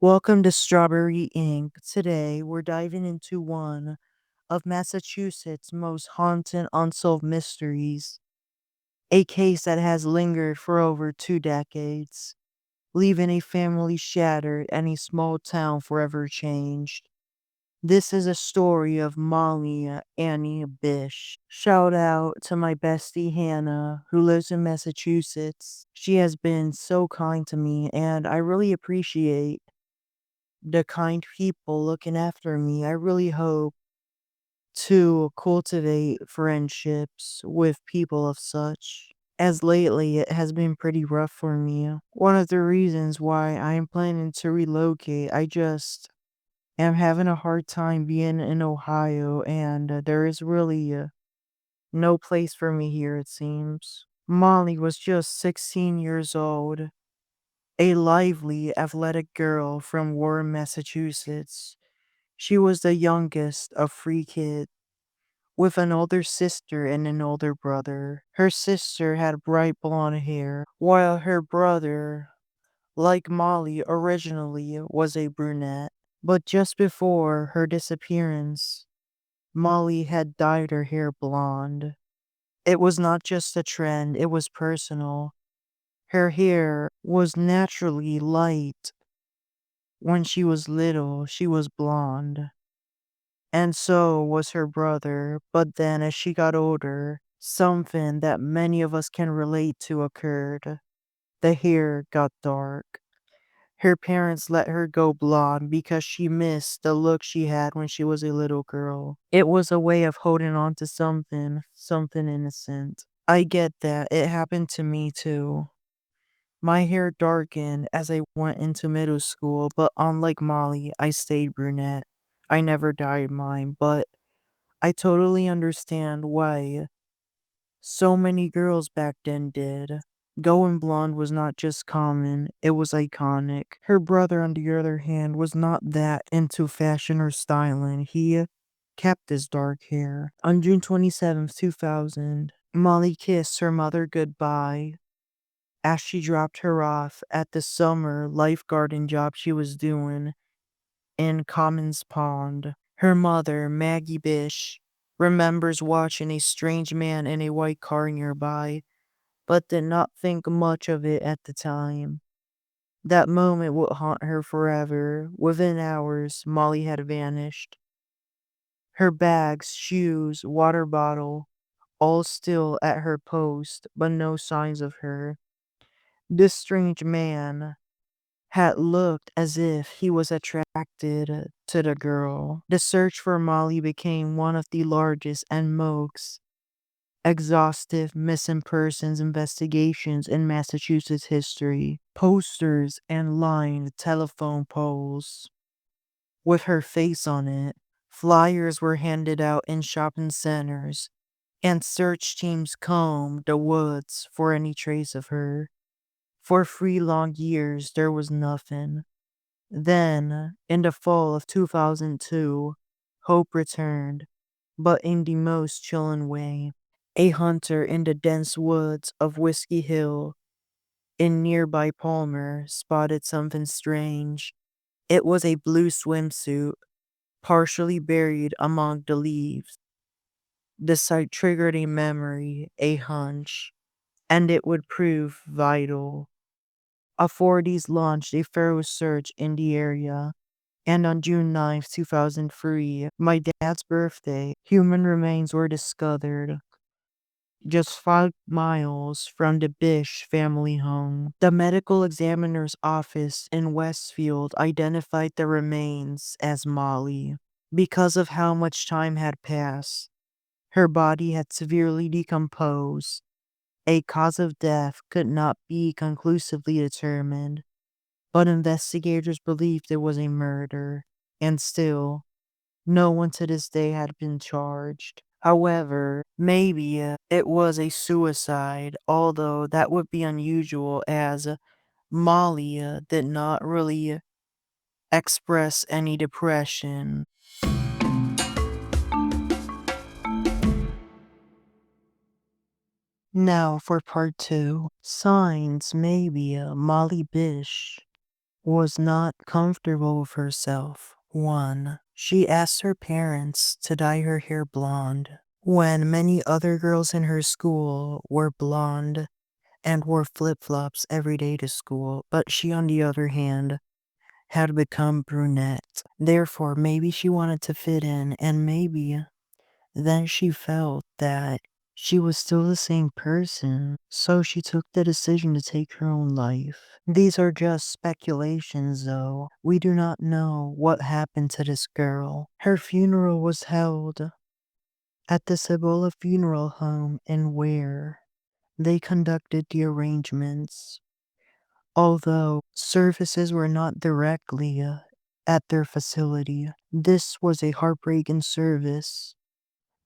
Welcome to Strawberry Ink. Today, we're diving into one of Massachusetts' most haunted unsolved mysteries, a case that has lingered for over 2 decades, leaving a family shattered and a small town forever changed. This is a story of Molly Annie Bish. Shout out to my bestie Hannah, who lives in Massachusetts. She has been so kind to me, and I really appreciate the kind people looking after me. I really hope to cultivate friendships with people of such, as lately it has been pretty rough for me. One of the reasons why I am planning to relocate, I just am having a hard time being in Ohio, and there is really no place for me here, it seems. Molly was just 16 years old, a lively, athletic girl from Warren, Massachusetts. She was the youngest of three kids, with an older sister and an older brother. Her sister had bright blonde hair, while her brother, like Molly originally, was a brunette. But just before her disappearance, Molly had dyed her hair blonde. It was not just a trend, it was personal. Her hair was naturally light. When she was little, she was blonde. And so was her brother, but then as she got older, something that many of us can relate to occurred. The hair got dark. Her parents let her go blonde because she missed the look she had when she was a little girl. It was a way of holding on to something innocent. I get that. It happened to me too. My hair darkened as I went into middle school, but unlike Molly, I stayed brunette. I never dyed mine, but I totally understand why so many girls back then did. Going blonde was not just common, it was iconic. Her brother, on the other hand, was not that into fashion or styling. He kept his dark hair. On June 27th, 2000, Molly kissed her mother goodbye as she dropped her off at the summer lifeguarding job she was doing in Comins Pond. Her mother, Maggie Bish, remembers watching a strange man in a white car nearby, but did not think much of it at the time. That moment would haunt her forever. Within hours, Molly had vanished. Her bags, shoes, water bottle, all still at her post, but no signs of her. This strange man had looked as if he was attracted to the girl. The search for Molly became one of the largest and most exhaustive missing persons investigations in Massachusetts history. Posters and lined telephone poles with her face on it. Flyers were handed out in shopping centers, and search teams combed the woods for any trace of her. For 3 long years, there was nothing. Then, in the fall of 2002, hope returned, but in the most chilling way. A hunter in the dense woods of Whiskey Hill in nearby Palmer spotted something strange. It was a blue swimsuit, partially buried among the leaves. The sight triggered a memory, a hunch, and it would prove vital. Authorities launched a thorough search in the area, and on June 9th, 2003, my dad's birthday, human remains were discovered just 5 miles from the Bish family home. The medical examiner's office in Westfield identified the remains as Molly. Because of how much time had passed, her body had severely decomposed. A cause of death could not be conclusively determined, but investigators believed it was a murder, and still, no one to this day had been charged. However, maybe it was a suicide, although that would be unusual as Molly did not really express any depression. Now for part two. Signs maybe Molly Bish was not comfortable with herself. 1. She asked her parents to dye her hair blonde when many other girls in her school were blonde and wore flip-flops every day to school, but she, on the other hand, had become brunette. Therefore, maybe she wanted to fit in, and maybe then she felt that she was still the same person, so she took the decision to take her own life. These are just speculations, though. We do not know what happened to this girl. Her funeral was held at the Cibola Funeral Home in Ware. They conducted the arrangements, although services were not directly at their facility. This was a heartbreaking service.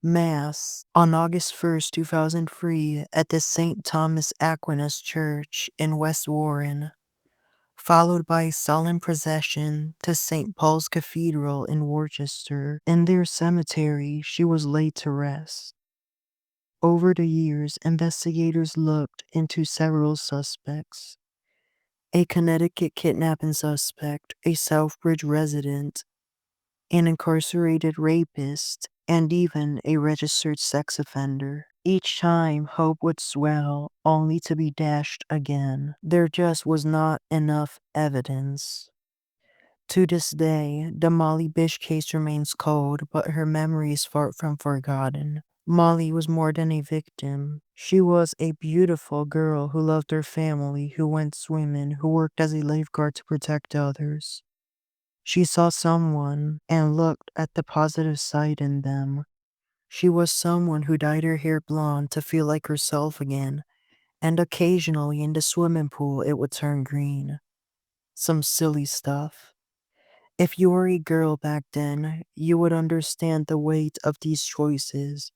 Mass on August 1st, 2003, at the St. Thomas Aquinas Church in West Warren, followed by a solemn procession to St. Paul's Cathedral in Worcester. In their cemetery, she was laid to rest. Over the years, investigators looked into several suspects: a Connecticut kidnapping suspect, a Southbridge resident, an incarcerated rapist, and even a registered sex offender. Each time, hope would swell, only to be dashed again. There just was not enough evidence. To this day, the Molly Bish case remains cold, but her memory is far from forgotten. Molly was more than a victim. She was a beautiful girl who loved her family, who went swimming, who worked as a lifeguard to protect others. She saw someone and looked at the positive side in them. She was someone who dyed her hair blonde to feel like herself again, and occasionally in the swimming pool it would turn green. Some silly stuff. If you were a girl back then, you would understand the weight of these choices,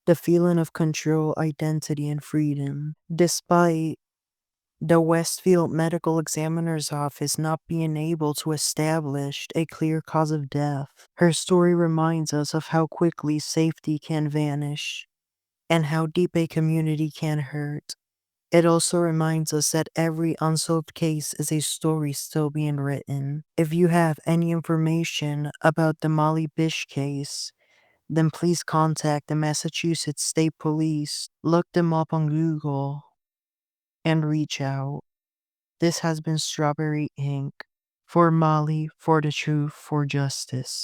the feeling of control, identity, and freedom. Despite the Westfield Medical Examiner's Office not being able to establish a clear cause of death, her story reminds us of how quickly safety can vanish and how deep a community can hurt. It also reminds us that every unsolved case is a story still being written. If you have any information about the Molly Bish case, then please contact the Massachusetts State Police. Look them up on Google and reach out. This has been Strawberry Ink. For Molly, for the truth, for justice.